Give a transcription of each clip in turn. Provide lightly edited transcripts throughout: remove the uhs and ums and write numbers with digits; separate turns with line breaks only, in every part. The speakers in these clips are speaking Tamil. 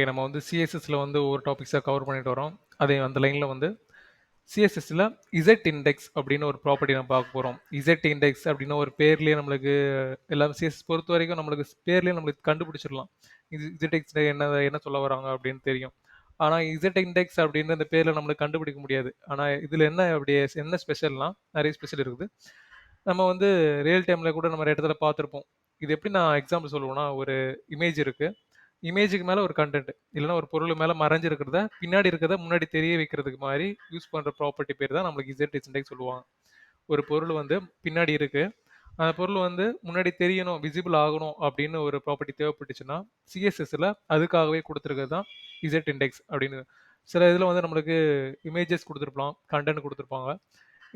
நம்ம வந்து சிஎஸ்எஸ்ல வந்து ஒரு டாபிக்ஸாக கவர் பண்ணிட்டு வரோம். அதே அந்த லைனில் வந்து சிஎஸ்எஸ்ல இசட் இண்டெக்ஸ் அப்படின்னு ஒரு ப்ராப்பர்ட்டி நம்ம பார்க்க போகிறோம். இசட் இண்டெக்ஸ் அப்படின்னா ஒரு பேர்லேயே நம்மளுக்கு எல்லாம் சிஎஸ்எஸ் பொறுத்த வரைக்கும் நம்மளுக்கு பேர்லேயே நம்மளுக்கு கண்டுபிடிச்சிடலாம். இது இசட் இண்டெக்ஸ் என்ன என்ன சொல்ல வராங்க அப்படின்னு தெரியும். ஆனால் இசட் இண்டெக்ஸ் அப்படின்னு அந்த பேரில் நம்மளுக்கு கண்டுபிடிக்க முடியாது. ஆனால் இதில் என்ன அப்படி என்ன ஸ்பெஷல்னா நிறைய ஸ்பெஷல் இருக்குது. நம்ம வந்து ரியல் டைமில் கூட நம்ம இடத்துல பார்த்துருப்போம். இது எப்படி நான் எக்ஸாம்பிள் சொல்லுவேன்னா, ஒரு இமேஜ் இருக்குது. இமேஜுக்கு மேலே ஒரு கண்டென்ட் இல்லைன்னா ஒரு பொருள் மேலே மறைஞ்சிருக்கிறத பின்னாடி இருக்கிறத முன்னாடி தெரிய வைக்கிறதுக்கு மாதிரி யூஸ் பண்ணுற ப்ராப்பர்ட்டி பேர் தான் நம்மளுக்கு இசட் இண்டெக்ஸ் சொல்லுவாங்க. ஒரு பொருள் வந்து பின்னாடி இருக்கு, அந்த பொருள் வந்து முன்னாடி தெரியணும், விசிபிள் ஆகணும் அப்படின்னு ஒரு ப்ராப்பர்ட்டி தேவைப்பட்டுச்சுன்னா சிஎஸ்எஸ்ல அதுக்காகவே கொடுத்துருக்கிறது தான் இசட் இண்டெக்ஸ் அப்படின்னு. சில இதில் வந்து நம்மளுக்கு இமேஜஸ் கொடுத்துருப்பாங்க, கண்டென்ட் கொடுத்துருப்பாங்க.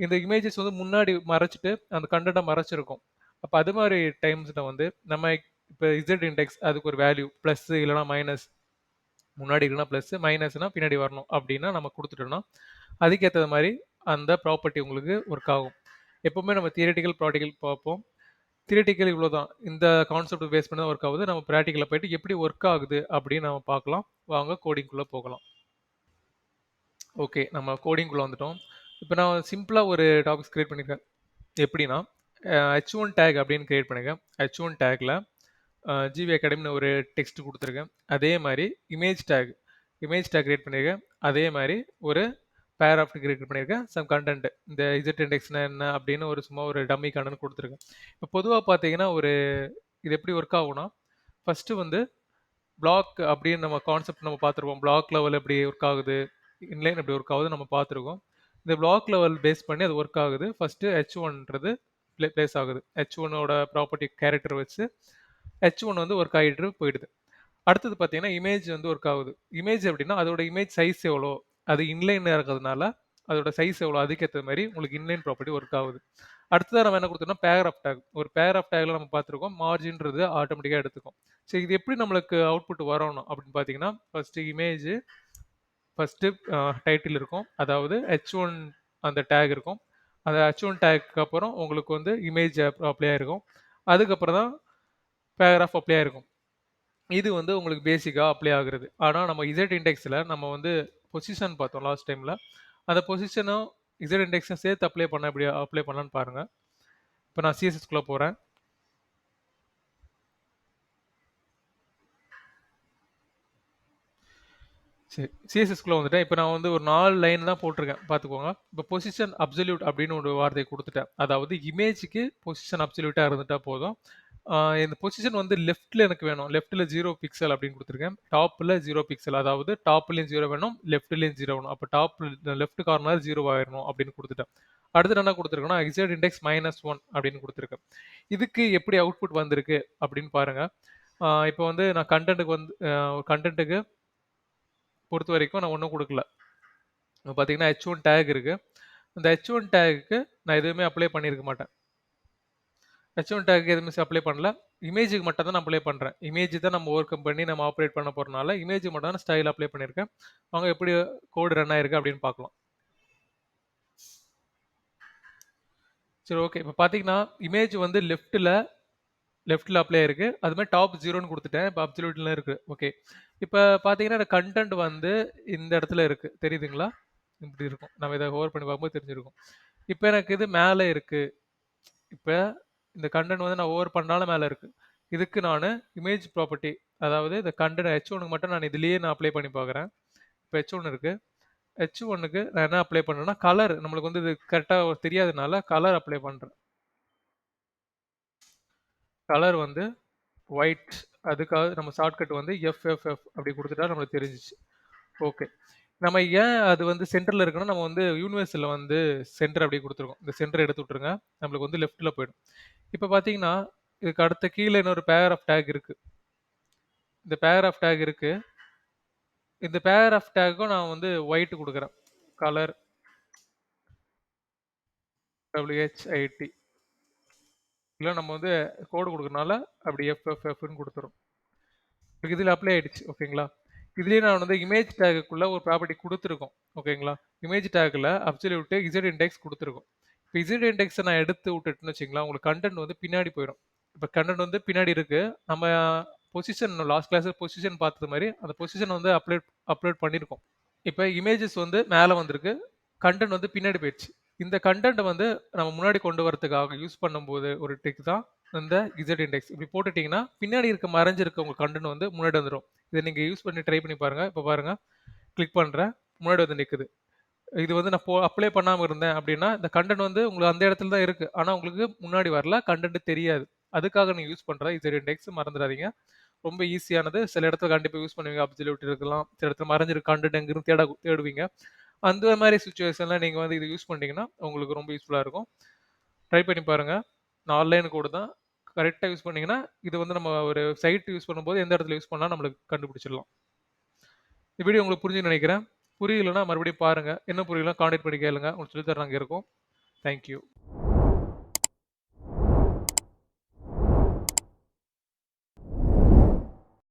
இந்த இமேஜஸ் வந்து முன்னாடி மறைச்சிட்டு அந்த கண்டென்ட்டை மறைச்சிருக்கும். அப்போ அது மாதிரி டைம்ஸில் வந்து நம்ம இப்போ இசட் இண்டெக்ஸ் அதுக்கு ஒரு வேல்யூ ப்ளஸ் இல்லைனா மைனஸ், முன்னாடி இல்லைனா ப்ளஸ் மைனஸ்னா பின்னாடி வரணும் அப்படின்னா நம்ம கொடுத்துட்டோம்னா அதுக்கேற்ற மாதிரி அந்த ப்ராப்பர்ட்டி உங்களுக்கு ஒர்க் ஆகும். எப்போவுமே நம்ம தியரிட்டிக்கல் ப்ராக்டிக்கல் பார்ப்போம். தியரிட்டிக்கல் இவ்வளோ தான், இந்த கான்செப்ட் பேஸ் பண்ணி தான் ஒர்க் ஆகுது. நம்ம ப்ராக்டிக்கலில் போயிட்டு எப்படி ஒர்க் ஆகுது அப்படின்னு நம்ம பார்க்கலாம். வாங்க கோடிங்குள்ளே போகலாம். ஓகே, நம்ம கோடிங்குள்ளே வந்துட்டோம். இப்போ நான் சிம்பிளாக ஒரு டாபிக்ஸ் கிரியேட் பண்ணியிருக்கேன். எப்படின்னா h1 டேக் அப்படின்னு கிரியேட் பண்ணியிருக்கேன். h1 டேக்கில் ஜிவி அகாடமின்னு ஒரு டெக்ஸ்ட் கொடுத்துருக்கேன். அதே மாதிரி இமேஜ் டேக் கிரியேட் பண்ணியிருக்கேன். அதே மாதிரி ஒரு பேராஃப்ட் கிரியேட் பண்ணியிருக்கேன். சம் கண்டென்ட் இந்த இசட் இண்டெக்ஸ்னா என்ன அப்படின்னு ஒரு சும்மா ஒரு டம்மி கண்டென்ட் கொடுத்துருக்கேன். இப்போ பொதுவாக பார்த்தீங்கன்னா இது எப்படி ஒர்க் ஆகும்னா, ஃபஸ்ட்டு வந்து பிளாக் அப்படின்னு நம்ம கான்செப்ட் நம்ம பார்த்துருப்போம். பிளாக் லெவல் எப்படி ஒர்க் ஆகுது, இன்லைன் எப்படி ஒர்க் ஆகுது நம்ம பார்த்துருக்கோம். இந்த பிளாக் லெவல் பேஸ் பண்ணி அது ஒர்க் ஆகுது. ஃபஸ்ட்டு h1ன்றது பிளேஸ் ஆகுது. h1ஓட ப்ராப்பர்ட்டி கேரக்டர் வச்சு h1 வந்து ஒர்க் ஆகிட்டு போயிடுது. அடுத்தது பார்த்தீங்கன்னா இமேஜ் வந்து ஒர்க் ஆகுது. இமேஜ் எப்படின்னா அதோட இமேஜ் சைஸ் எவ்வளோ, அது இன்லைனில் இருக்கிறதுனால அதோட சைஸ் எவ்வளோ, அதுக்கேற்ற மாதிரி உங்களுக்கு இன்லைன் ப்ராப்பர்ட்டி ஒர்க் ஆகுது. அடுத்ததாக நம்ம என்ன கொடுத்தோம்னா பேராஃப் டேக். ஒரு பேராஃப் டேக்ல நம்ம பார்த்துருக்கோம், மார்ஜின்றது ஆட்டோமேட்டிக்காக எடுத்துக்கும். சரி, இது எப்படி நம்மளுக்கு அவுட்புட் வரணும் அப்படின்னு பார்த்தீங்கன்னா, ஃபஸ்ட்டு இமேஜ், ஃபஸ்ட்டு டைட்டில் இருக்கும், அதாவது h1 அந்த டேக் இருக்கும். அந்த h1 டேக்கு அப்புறம் உங்களுக்கு வந்து இமேஜ் அப்ளை ஆயிருக்கும். அதுக்கப்புறம் தான் பேராஃப் அப்ளை ஆயிருக்கும். இது வந்து உங்களுக்கு பேசிக்காக அப்ளை ஆகுறது. ஆனால் நம்ம இசட் இண்டெக்ஸில் நம்ம வந்து பொசிஷன் பார்த்தோம் லாஸ்ட் டைமில். அந்த பொசிஷனும் இசட் இண்டெக்ஸும் சேர்த்து அப்ளை பண்ண எப்படி அப்ளை பண்ணலான்னு பாருங்கள். இப்போ நான் சிஎஸ்எஸ்குள்ளே போகிறேன். சரி, சிஎஸ்எஸ்குள்ளே வந்துட்டேன். இப்போ நான் வந்து ஒரு 4 லைன் தான் போட்டிருக்கேன், பார்த்துக்கோங்க. இப்போ பொசிஷன் அப்சல்யூட் அப்படின்னு ஒரு வார்த்தையை கொடுத்துட்டேன். அதாவது இமேஜுக்கு பொசிஷன் அப்சல்யூட்டாக இருந்துட்டா போதும். இந்த பொசிஷன் வந்து லெஃப்ட்டில் எனக்கு வேணும். லெஃப்ட்டில் 0 பிக்சல் அப்படின்னு கொடுத்துருக்கேன். டாப்பில் 0 பிக்சல், அதாவது டாப்லேயும் 0 வேணும், லெஃப்ட்லேயும் 0 வேணும். அப்போ லெஃப்ட் கார்னர் 0 ஆயிடணும் அப்படின்னு கொடுத்துட்டேன். அடுத்து என்ன கொடுத்துருக்கேன்னா இசட் இண்டெக்ஸ் -1 அப்படின்னு கொடுத்துருக்கேன். இதுக்கு எப்படி அவுட்புட் வந்திருக்கு அப்படின்னு பாருங்க. இப்போ வந்து நான் கண்டென்ட்டுக்கு பொறுத்த வரைக்கும் நான் ஒன்றும் கொடுக்கல. இப்போ பார்த்தீங்கன்னா h1 டேக் இருக்கு. அந்த h1 டேக்கு நான் எதுவுமே அப்ளை பண்ணியிருக்க மாட்டேன். h1 டேக்கு எதுவுமே அப்ளை பண்ணல. இமேஜுக்கு மட்டும் தான் நான் அப்ளை பண்ணுறேன். இமேஜ் தான் நம்ம ஒர்க் பண்ணி நம்ம ஆப்ரேட் பண்ண போகிறனால இமேஜுக்கு மட்டும் தான் ஸ்டைல் அப்ளை பண்ணியிருக்கேன். அவங்க எப்படி கோடு ரன் ஆயிருக்கு அப்படின்னு பார்க்கலாம். சரி, ஓகே. இப்போ பார்த்தீங்கன்னா இமேஜ் வந்து லெஃப்ட்டில் அப்ளை ஆயிருக்கு. அது மாதிரி டாப் 0ன்னு கொடுத்துட்டேன். இப்போ அப்சல்யூட்ல இருக்கு. ஓகே. இப்போ பார்த்தீங்கன்னா கண்டென்ட் வந்து இந்த இடத்துல இருக்கு, தெரியுதுங்களா? இப்படி இருக்கும். நம்ம இதை ஹோவர் பண்ணி பார்க்கும்போது தெரிஞ்சிருக்கும். இப்போ எனக்கு இது மேலே இருக்கு. இப்போ இந்த கண்டென்ட் வந்து நான் ஓவர் பண்ணாலும் மேலே இருக்கு. இதுக்கு நான் இமேஜ் ப்ராப்பர்ட்டி, அதாவது இந்த கண்டென்ட் h1க்கு மட்டும் நான் இதுலேயே நான் அப்ளை பண்ணி பார்க்குறேன். இப்போ h1 இருக்கு. h1க்கு நான் என்ன அப்ளை பண்ணுறேன்னா கலர், நம்மளுக்கு வந்து இது கரெக்டாக தெரியாதனால கலர் அப்ளை பண்ணுறேன். கலர் வந்து ஒயிட். அதுக்காக நம்ம ஷார்ட்கட் வந்து FFF அப்படி கொடுத்துட்டா நம்மளுக்கு தெரிஞ்சிச்சு. ஓகே. நம்ம ஏன் அது வந்து சென்டரில் இருக்குன்னா, நம்ம வந்து யூனிவர்சலில் வந்து சென்டர் அப்படி கொடுத்துருக்கோம். இந்த சென்டர் எடுத்து விட்டுருங்க, நம்மளுக்கு வந்து லெஃப்ட்டில் போயிடும். இப்போ பார்த்தீங்கன்னா இதுக்கு அடுத்த கீழே இன்னொரு பேர் ஆஃப் டேக் இருக்கு. இந்த பேர் ஆஃப் டேக் இருக்கு. இந்த பேர் ஆஃப் டேக்கும் நான் வந்து ஒயிட் கொடுக்குறேன். Colour WHIT. இல்லை நம்ம வந்து கோடு கொடுக்கறனால அப்படி FFFன்னு கொடுத்துரும். இதில் அப்ளை ஆயிடுச்சு. ஓகேங்களா? இதுலேயே நான் வந்து இமேஜ் டேக்குள்ள ஒரு ப்ராப்பர்ட்டி கொடுத்துருக்கோம். ஓகேங்களா? Image tackle absolute Z index கொடுத்துருக்கோம். இப்போ இசட் இண்டெக்ஸை நான் எடுத்து விட்டுட்டுன்னு வச்சிங்களா, உங்களுக்கு கண்டென்ட் வந்து பின்னாடி போயிடும். இப்போ கண்டென்ட் வந்து பின்னாடி இருக்கு. நம்ம பொசிஷன் லாஸ்ட் கிளாஸில் பொசிஷன் பார்த்தது மாதிரி அந்த பொசிஷன் வந்து அப்லோட் பண்ணியிருக்கோம். இப்போ இமேஜஸ் வந்து மேலே வந்திருக்கு, கண்டென்ட் வந்து பின்னாடி போயிடுச்சு. இந்த கண்டென்ட் வந்து நம்ம முன்னாடி கொண்டு வரதுக்காக யூஸ் பண்ணும்போது ஒரு ட்ரிக் தான் இந்த இசட் இண்டெக்ஸ். இப்படி போட்டுட்டீங்கன்னா பின்னாடி மறைஞ்சிருக்க உங்க கண்டென்ட் வந்து முன்னாடி வந்துடும். இதை நீங்க யூஸ் பண்ணி ட்ரை பண்ணி பாருங்க. இப்போ பாருங்க, கிளிக் பண்றேன், முன்னாடி வந்து நிற்குது. இது வந்து நான் அப்ளை பண்ணாமல் இருந்தேன் அப்படின்னா இந்த கண்டென்ட் வந்து உங்களுக்கு அந்த இடத்துல தான் இருக்கு, ஆனால் உங்களுக்கு முன்னாடி வரல, கண்டென்ட் தெரியாது. அதுக்காக நீங்க யூஸ் பண்ற இசட் இண்டெக்ஸ் மறந்துடாதீங்க. ரொம்ப ஈஸியானது. சில இடத்துல கண்டிப்பாக யூஸ் பண்ணுவீங்க, அப்சல்யூட் இருக்கலாம், சில இடத்துல மறைஞ்சிருக்கு கண்டென்ட் எங்கிருந்து தேடுவீங்க. அந்த மாதிரி சுச்சுவேஷன்ல நீங்க வந்து இது யூஸ் பண்ணீங்கன்னா உங்களுக்கு ரொம்ப யூஸ்ஃபுல்லா இருக்கும். ட்ரை பண்ணி பாருங்க. நான் ஆன்லைன் கோடு தான். கரெக்டாக யூஸ் பண்ணீங்கன்னா இது வந்து நம்ம ஒரு சைட் யூஸ் பண்ணும்போது எந்த இடத்துல யூஸ் பண்ணலாம் நம்மளுக்கு கண்டுபிடிச்சிடலாம். இந்த வீடியோ உங்களுக்கு புரிஞ்சுன்னு நினைக்கிறேன். புரியலைன்னா மறுபடியும் பாருங்க. என்ன புரியலாம் கான்டாக்ட் பண்ணி கேளுங்க, உங்களுக்கு சொல்லி தர நாங்கள் இருக்கோம். தேங்க்யூ.